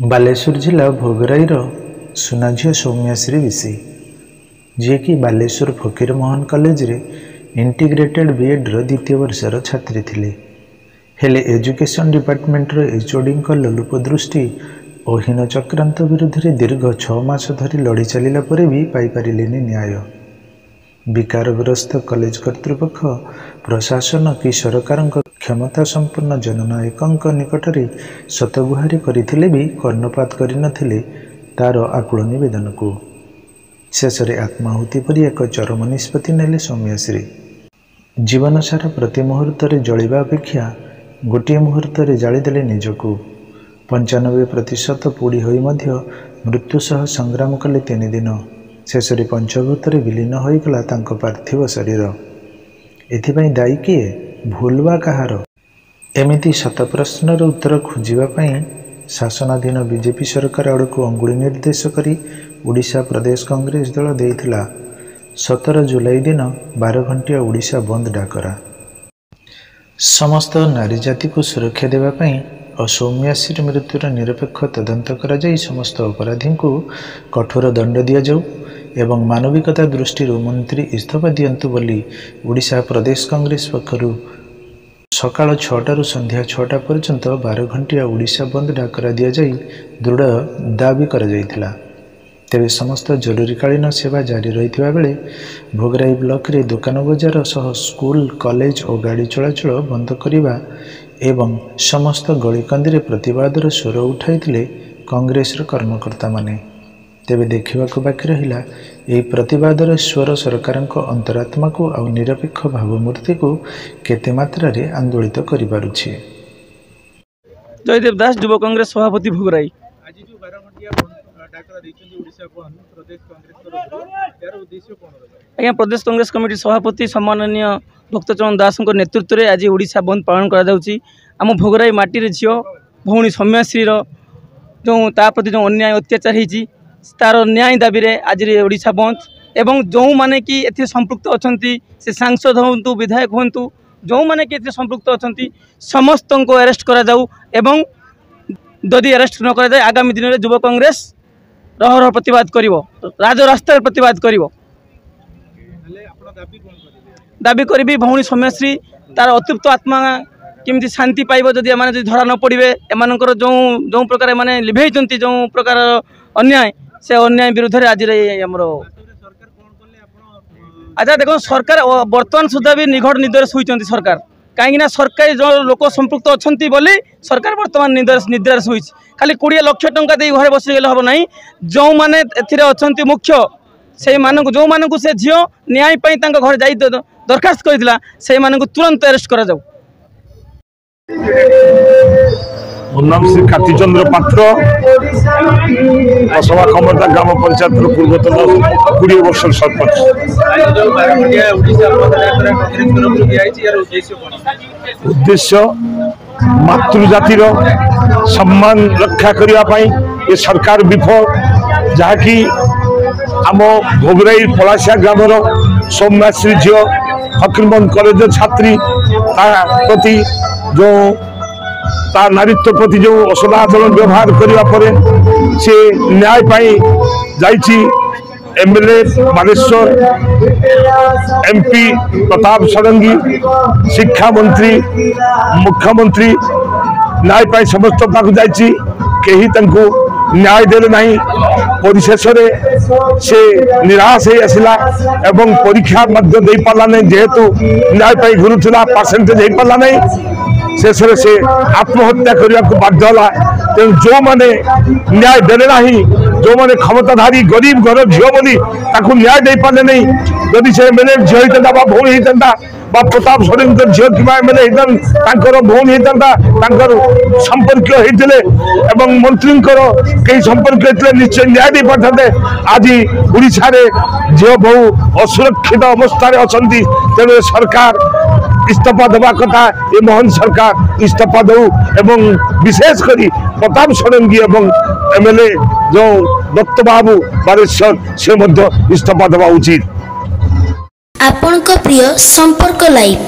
बालेश्वर जिला भोगराईर सुनाझील सौम्याश्री विसी जी कि बालेश्वर फकीर मोहन कॉलेज रे इंटीग्रेटेड बीएड द्वितीय वर्षर छात्री थिले। हेले एजुकेशन डिपार्टमेंट एचओडी लोलुप दृष्टि और हीन चक्रांत विरुद्ध रे दीर्घ 6 मास धरी लड़ी चलिला परे भी पाई पारिलेनी न्याय। विकारग्रस्त कॉलेज कर्तृपक्ष प्रशासन कि सरकार क्षमता संपन्न जननायक निकटरे शतगुहारी करथिले भी कर्णपात करिनथिले तार आकुल निवेदन को शेष में आत्माहुति परि एक चरम निष्पत्ति नेले सौम्याश्री। जीवन सारा प्रति मुहूर्त जलिबा अपेक्षा गोटे मुहूर्त जालीदेले निजको 95% पोड़ी होई मध्य मृत्यु सह संग्राम कले 3 दिन शेष में पंचभूत विलीन होइगला तांको पार्थिव शरीर। एथिपाई दायी किए भूलवा कहार एमिति शत प्रश्नर उत्तर खोजापी शासनाधीन बीजेपी सरकार आड़क अंगुली निर्देश करी ओडिशा प्रदेश कांग्रेस दल देइथिला 17 जुलाई दिन 12 घंटिया ओडिशा बंद डाकरा। समस्त नारी जाति को सुरक्षा देवाई और सौम्याश्री मृत्युर निरपेक्ष तदंत करा जाई समस्त अपराधी को कठोर दंड दि जाऊ एवं मानविकता दृष्टि मंत्री इस्तीफा दियंतु बोली ओडिशा प्रदेश कांग्रेस पक्षरु सकाळ 6टारू संध्या 6टा पर्यंत 12 घंटिया ओडिशा बंद डाकरा दि जाई दृढ़ दाबी करा जायतिला। तेबे समस्त जरूरीकालीन सेवा जारी रहिथिबा बेले भोगराई ब्लॉक रे दुकान बजार सह स्कूल कॉलेज और गाड़ी चलाचल बंद करिबा एवं समस्त गलीकंदी प्रतिवादर स्वर उठाइथिले कांग्रेस कर्मकर्ता माने। तेबे देखा बाकी रहिला यही प्रतिवादर स्वर सरकार अंतरात्मा को आ निरपेक्ष भावमूर्ति को केते मात्रा रे आंदोलित करि पारुछि। जयदेव दास युवा कांग्रेस सभापति भोगराई आज जो 12 घंटिया डाकरा दैछन ओडिशा बंद प्रदेश कांग्रेस तरफ यार उद्देश्य कोन रहै? आज्ञा प्रदेश कांग्रेस कमिटी सभापति सम्माननीय भक्तचरण दास नेतृत्व में आज ओडिशा बंद पालन करा जाउछि। आम भोगराई माटी रे झियो भौणी सौम्याश्री जो ता प्रति जो अन्याय अत्याचार होइछि तार न्याय दाबी रे आज ओडिशा बंद एवं जो माने कि एथे संपृक्त अछंती से सांसद होंतु विधायक होंतु जो माने कि एथे संपृक्त अछंती समस्त को अरेस्ट करा जाऊ एवं यदि अरेस्ट न करा जाए आगामी दिन में युवा कांग्रेस रहर प्रतिवाद करिवो राजरास्ता प्रतिवाद करिवो। दाबी करी भौणी सौम्याश्री तार अतृप्त आत्मा किमती शांति पाइब जदि एमाने धरा न पड़े एमानकर जो प्रकार माने लिभेइचंती जो प्रकार अन्याय से अन्याय विरुद्ध आज आमर अच्छा देखो सरकार बर्तमान सुधा भी निघट निदर शुई सरकार कहीं सरकार जो लोक संपृक्त अच्छा बोली सरकार बर्तमान निदर शुई खाली 20 लाख टंका दे घरे बसीगले हम ना जो मैंने अच्छा मुख्य से जो मानक से झील न्याय घर जा दरखास्त करता से तुरंत अरेस्ट करा जाऊ। मोर नाम श्री कार्ति चंद्र पात्र असभा खमरदा ग्राम पंचायत पूर्वतन 20 वर्ष सरपंच। उद्देश्य मातृजातिर सम्मान रक्षा करने ये सरकार विफल जहाँकि आम भोगराई पलासिया ग्रामर सौम्याश्री झील फकीरमोहन कॉलेज छात्री प्रति जो ता नारीत्व प्रति जो असदाचरण व्यवहार करने पर से न्याय पाई जाइछि एमएलए बालेश्वर एमपी प्रताप षडंगी शिक्षा मंत्री मुख्यमंत्री न्याय पाई समस्त पाक जाइछि केही तंको न्याय देले नहीं परिशेष से निराश हो आसला एवं परीक्षा मध्य दे पाला नहीं जेहेतु न्याय पाई घुरुला परसेंटेज हो पाला नहीं शेष से आत्महत्या करने को बाध्य होला। तेणु जो मैंने न्याय देले नहीं जो मैंने क्षमताधारी गरीब घर झील बोली ताकू न्याय दे पारे नहीं जदि से एमएलए झील होता भौणी होता प्रताप षडंगी झील कि एमएलए होता भौणी होता संपर्क होते एवं मंत्री कई संपर्क होते निश्चय न्याय दे पारे। आज ओडिशा रे झील बहु असुरक्षित अवस्था अच्छा तेणु सरकार इस्तीफा देवा कथा ये मोहन सरकार इस्तीफा दौ एवं विशेष करी प्रताप षडंगी एवं एमएलए जो दत्त बाबू बालेश्वर से इस्तीफा देवा उचित। आपनका प्रिय संपर्क लाइव